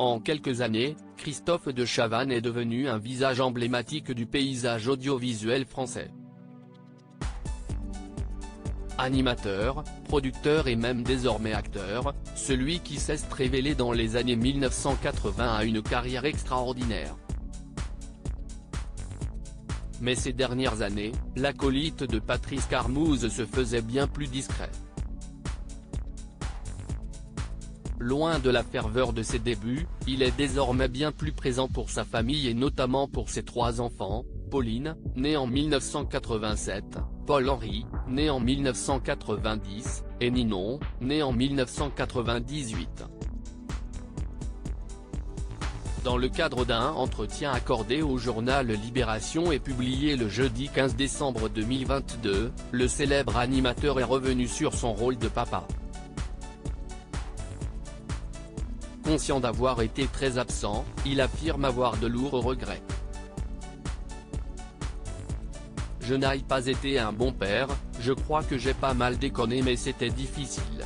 En quelques années, Christophe de Chavannes est devenu un visage emblématique du paysage audiovisuel français. Animateur, producteur et même désormais acteur, celui qui s'est révélé dans les années 1980 a une carrière extraordinaire. Mais ces dernières années, l'acolyte de Patrice Carmouze se faisait bien plus discret. Loin de la ferveur de ses débuts, il est désormais bien plus présent pour sa famille et notamment pour ses 3 enfants, Pauline, née en 1987, Paul-Henri, né en 1990, et Ninon, né en 1998. Dans le cadre d'un entretien accordé au journal Libération et publié le jeudi 15 décembre 2022, le célèbre animateur est revenu sur son rôle de papa. Conscient d'avoir été très absent, il affirme avoir de lourds regrets. Je n'ai pas été un bon père, je crois que j'ai pas mal déconné mais c'était difficile.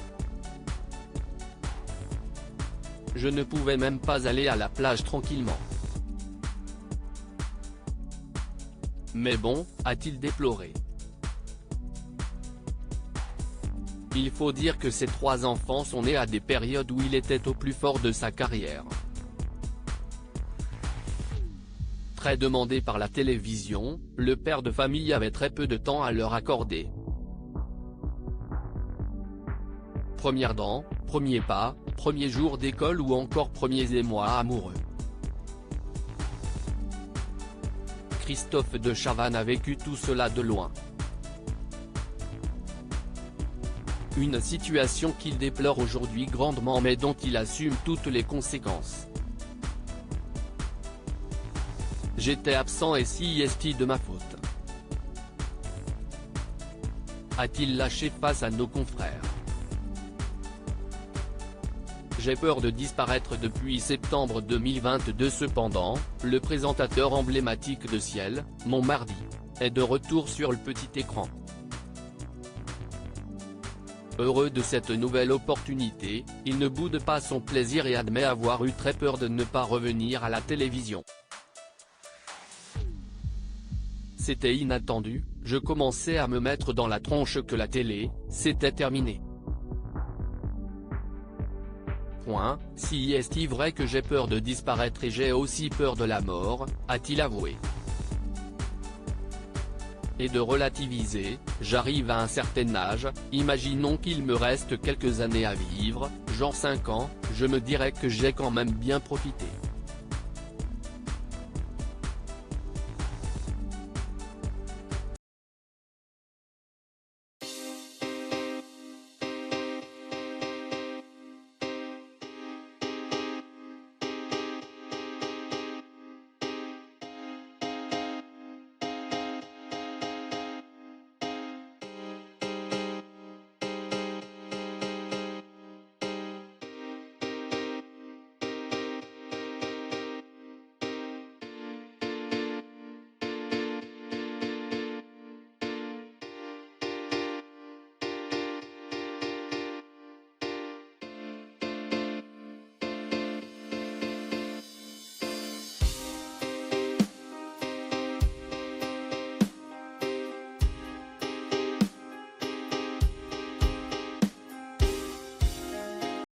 Je ne pouvais même pas aller à la plage tranquillement. Mais bon, a-t-il déploré. Il faut dire que ses 3 enfants sont nés à des périodes où il était au plus fort de sa carrière. Très demandé par la télévision, le père de famille avait très peu de temps à leur accorder. Premières dents, premiers pas, premiers jours d'école ou encore premiers émois amoureux. Christophe de Chavannes a vécu tout cela de loin. Une situation qu'il déplore aujourd'hui grandement mais dont il assume toutes les conséquences. J'étais absent et si est de ma faute. A-t-il lâché face à nos confrères? J'ai peur de disparaître depuis septembre 2022 cependant, le présentateur emblématique de Ciel, Mon Mardi, est de retour sur le petit écran. Heureux de cette nouvelle opportunité, il ne boude pas son plaisir et admet avoir eu très peur de ne pas revenir à la télévision. C'était inattendu, je commençais à me mettre dans la tronche que la télé, c'était terminé. Si est-il vrai que j'ai peur de disparaître et j'ai aussi peur de la mort, a-t-il avoué. Et de relativiser, j'arrive à un certain âge, imaginons qu'il me reste quelques années à vivre, genre 5 ans, je me dirais que j'ai quand même bien profité.